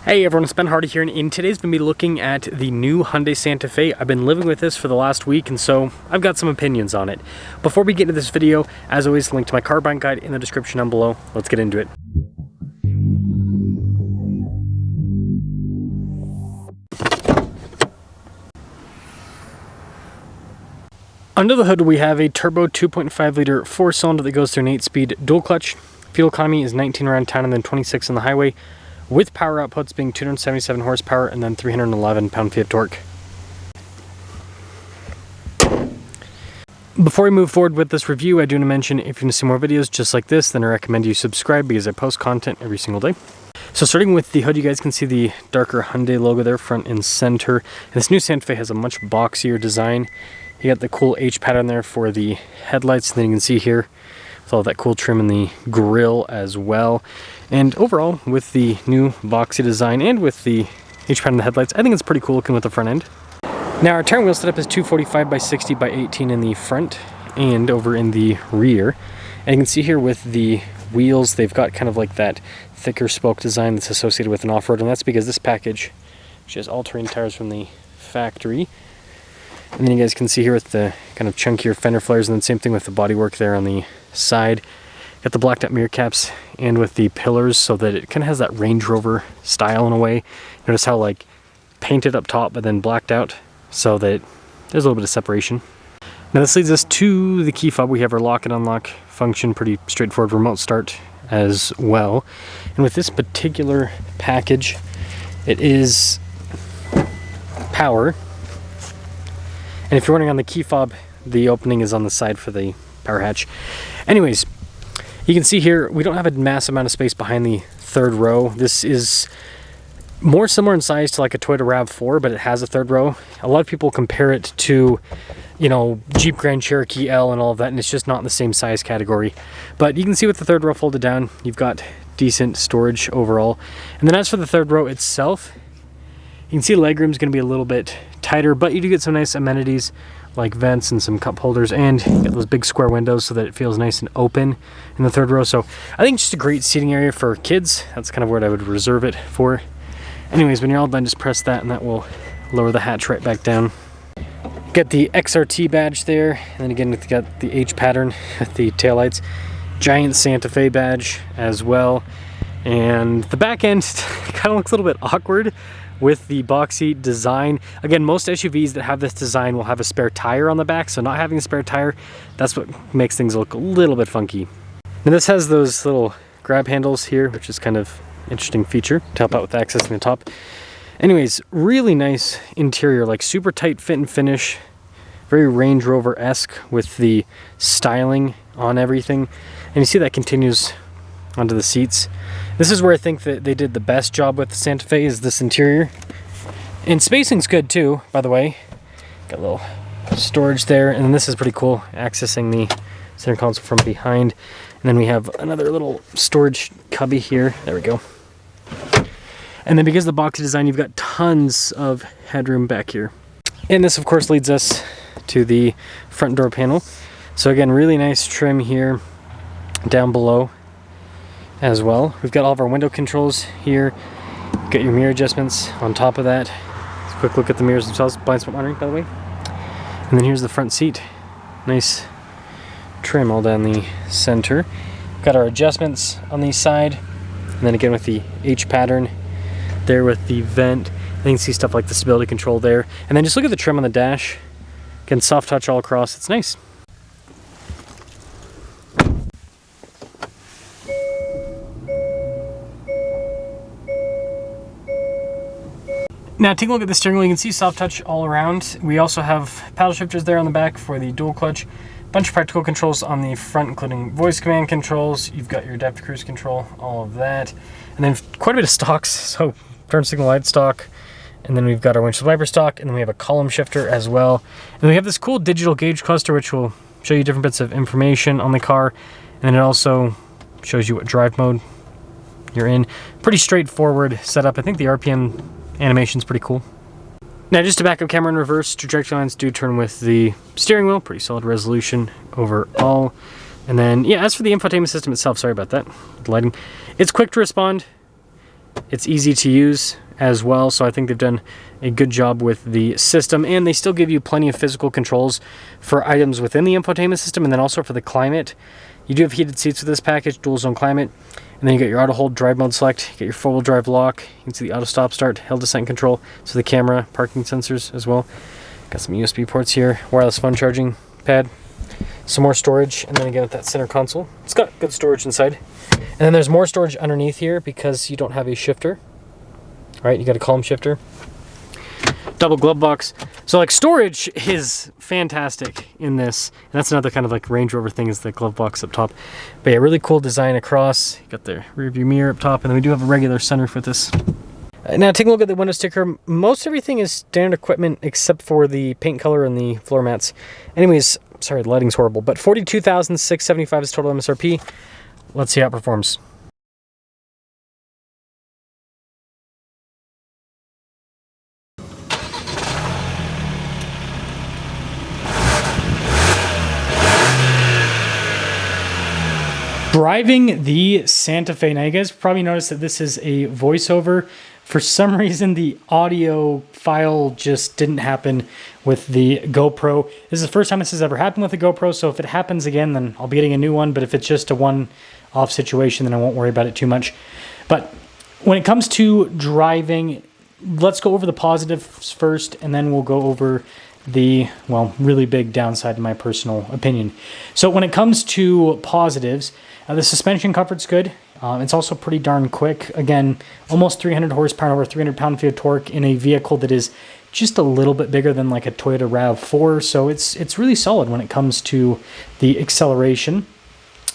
Hey everyone, it's Ben Hardy here, and in today's going to be looking at the new Hyundai Santa Fe. I've been living with this for the last week, and so I've got some opinions on it. Before we get into this video, as always, link to my car buying guide in the description down below. Let's get into it. Under the hood, we have a turbo 2.5 liter 4-cylinder that goes through an 8-speed dual clutch. Fuel economy is 19 around town and then 26 on the highway, with power outputs being 277 horsepower and then 311 pound-feet of torque. Before we move forward with this review, I do want to mention if you want to see more videos just like this, then I recommend you subscribe because I post content every single day. So starting with the hood, you guys can see the darker Hyundai logo there, front and center. And this new Santa Fe has a much boxier design. You got the cool H pattern there for the headlights, and then you can see here with all that cool trim in the grille as well. And overall, with the new boxy design and with the H pattern in the headlights, I think it's pretty cool looking with the front end. Now our tire wheel setup is 245 by 60 by 18 in the front and over in the rear. And you can see here with the wheels, they've got kind of like that thicker spoke design that's associated with an off-road, and that's because this package has all-terrain tires from the factory. And then you guys can see here with the kind of chunkier fender flares, and then same thing with the bodywork there on the side. Got the blacked out mirror caps and with the pillars so that it kind of has that Range Rover style in a way. Notice how like painted up top but then blacked out so that there's a little bit of separation. Now this leads us to the key fob. We have our lock and unlock function, pretty straightforward remote start as well. And with this particular package, it is power. And if you're wondering on the key fob, the opening is on the side for the power hatch. Anyways, you can see here, we don't have a massive amount of space behind the third row. This is more similar in size to like a Toyota RAV4, but it has a third row. A lot of people compare it to, you know, Jeep Grand Cherokee L and all of that, and it's just not in the same size category. But you can see with the third row folded down, you've got decent storage overall. And then as for the third row itself, you can see legroom is going to be a little bit tighter, but you do get some nice amenities like vents and some cup holders, and you get those big square windows so that it feels nice and open in the third row. So I think just a great seating area for kids. That's kind of what I would reserve it for. Anyways, when you're all done, just press that and that will lower the hatch right back down. Get the XRT badge there, and then again we've got the H pattern with the taillights. Giant Santa Fe badge as well. And the back end kind of looks a little bit awkward with the boxy design. Again, most SUVs that have this design will have a spare tire on the back, so not having a spare tire, that's what makes things look a little bit funky. Now this has those little grab handles here, which is kind of an interesting feature to help out with accessing the top. Anyways, really nice interior, like super tight fit and finish, very Range Rover-esque with the styling on everything. And you see that continues onto the seats. This is where I think that they did the best job with the Santa Fe, is this interior. And spacing's good too, by the way. Got a little storage there, and then this is pretty cool, accessing the center console from behind. And then we have another little storage cubby here. There we go. And then because of the boxy design, you've got tons of headroom back here. And this of course leads us to the front door panel. So again, really nice trim here down below as well. We've got all of our window controls here. You've got your mirror adjustments on top of that. Let's quick look at the mirrors themselves. Blind spot monitoring, by the way. And then here's the front seat. Nice trim all down the center. We've got our adjustments on the side. And then again with the H pattern there with the vent. And you can see stuff like the stability control there. And then just look at the trim on the dash. Again, soft touch all across. It's nice. Now take a look at the steering wheel. You can see soft touch all around. We also have paddle shifters there on the back for the dual clutch. Bunch of practical controls on the front, including voice command controls. You've got your adaptive cruise control, all of that. And then quite a bit of stocks. So turn signal light stock. And then we've got our windshield wiper stock. And then we have a column shifter as well. And we have this cool digital gauge cluster, which will show you different bits of information on the car. And then it also shows you what drive mode you're in. Pretty straightforward setup. I think the RPM animation's pretty cool. Now just to back up camera in reverse, trajectory lines do turn with the steering wheel. Pretty solid resolution overall. And then, yeah, as for the infotainment system itself, sorry about that, the lighting. It's quick to respond. It's easy to use as well, so I think they've done a good job with the system, and they still give you plenty of physical controls for items within the infotainment system, and then also for the climate. You do have heated seats with this package, dual zone climate, and then you got your auto hold drive mode select, you get your 4-wheel drive lock, you can see the auto stop start, hill descent control, so the camera, parking sensors as well. Got some USB ports here, wireless phone charging pad, some more storage, and then again at that center console. It's got good storage inside. And then there's more storage underneath here because you don't have a shifter. Right, you got a column shifter. Double glove box. So like storage is fantastic in this. And that's another kind of like Range Rover thing, is the glove box up top. But yeah, really cool design across. You got the rear view mirror up top, and then we do have a regular sunroof with this. Now taking a look at the window sticker, most everything is standard equipment except for the paint color and the floor mats. Anyways, sorry, the lighting's horrible, but $42,675 is total MSRP. Let's see how it performs. Driving the Santa Fe. Now you guys probably noticed that this is a voiceover. For some reason the audio file just didn't happen with the GoPro. This is the first time this has ever happened with the GoPro, so if it happens again then I'll be getting a new one, but if it's just a one-off situation then I won't worry about it too much. But when it comes to driving, let's go over the positives first, and then we'll go over the, well, really big downside in my personal opinion. So when it comes to positives, the suspension comfort's good. It's also pretty darn quick. Again, almost 300 horsepower, over 300 pound-feet of torque in a vehicle that is just a little bit bigger than like a Toyota RAV4. So it's really solid when it comes to the acceleration.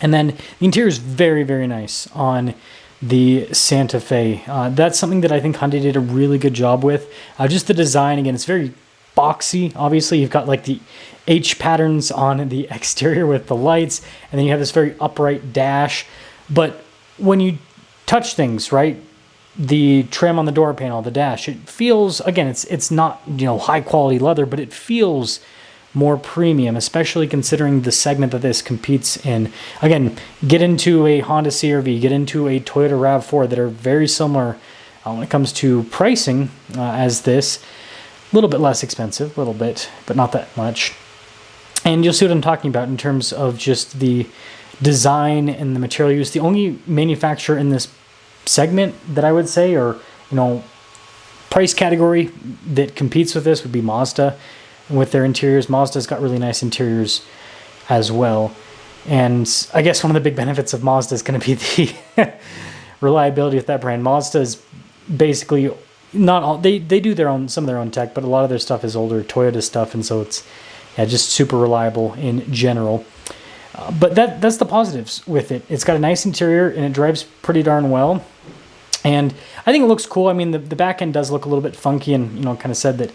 And then the interior is very, very nice on the Santa Fe. That's something that I think Hyundai did a really good job with. Just the design, again, it's very boxy. Obviously, you've got like the H patterns on the exterior with the lights, and then you have this very upright dash. But when you touch things, right, the trim on the door panel, the dash, it feels, again, it's not, you know, high quality leather, but it feels more premium, especially considering the segment that this competes in. Again, get into a Honda CR-V, get into a Toyota RAV4 that are very similar when it comes to pricing as this. A little bit less expensive, a little bit, but not that much. And you'll see what I'm talking about in terms of just the design and the material use. The only manufacturer in this segment that I would say, or, you know, price category that competes with this would be Mazda. And with their interiors, Mazda's got really nice interiors as well. And I guess one of the big benefits of Mazda is going to be the reliability with that brand. Mazda is basically not all, they do their own, some of their own tech, but a lot of their stuff is older Toyota stuff, and so it's, yeah, just super reliable in general. But that's the positives with it. It's got a nice interior and it drives pretty darn well. And I think it looks cool. I mean, the back end does look a little bit funky, and, you know, kind of said that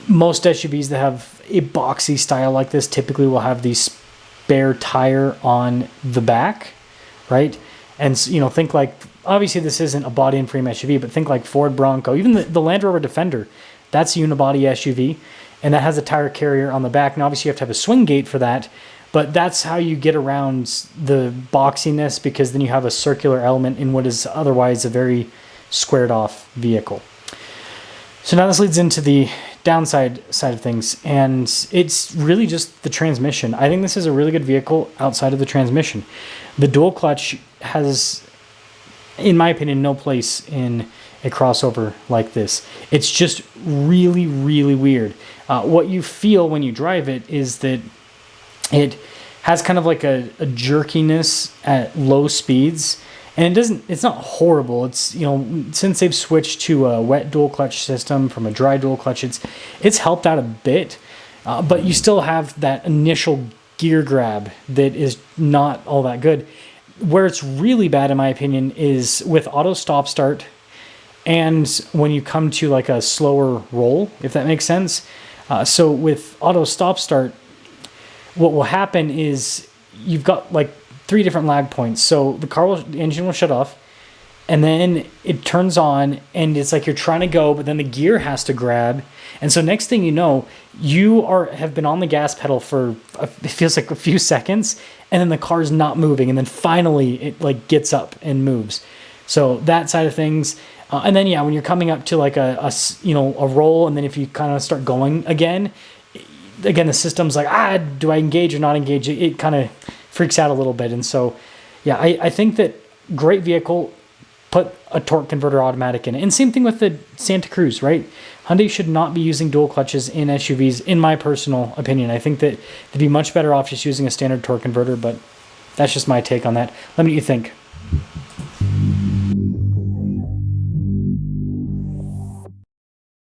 most SUVs that have a boxy style like this typically will have the spare tire on the back, right? And, you know, think like, obviously this isn't a body and frame SUV, but think like Ford Bronco, even the Land Rover Defender, that's a unibody SUV, and that has a tire carrier on the back. And obviously you have to have a swing gate for that, but that's how you get around the boxiness, because then you have a circular element in what is otherwise a very squared off vehicle. So now this leads into the downside side of things, and it's really just the transmission. I think this is a really good vehicle outside of the transmission. The dual clutch has, in my opinion, no place in a crossover like this. It's just really, really weird. What you feel when you drive it is that it has kind of like a jerkiness at low speeds, and it's not horrible. It's, you know, since they've switched to a wet dual clutch system from a dry dual clutch, it's helped out a bit, but you still have that initial gear grab that is not all that good. Where it's really bad, in my opinion, is with auto stop start, and when you come to like a slower roll, if that makes sense. So with auto stop start, what will happen is you've got like 3 different lag points. So the engine will shut off, and then it turns on, and it's like you're trying to go, but then the gear has to grab. And so next thing you know, you have been on the gas pedal for, it feels like a few seconds, and then the car's not moving, and then finally it like gets up and moves. So that side of things, And then, yeah, when you're coming up to like a roll, and then if you kind of start going again, the system's like, do I engage or not engage? It kind of freaks out a little bit. And so, yeah, I think that great vehicle, put a torque converter automatic in it. And same thing with the Santa Cruz, right? Hyundai should not be using dual clutches in SUVs, in my personal opinion. I think that they'd be much better off just using a standard torque converter, but that's just my take on that. Let me know what you think.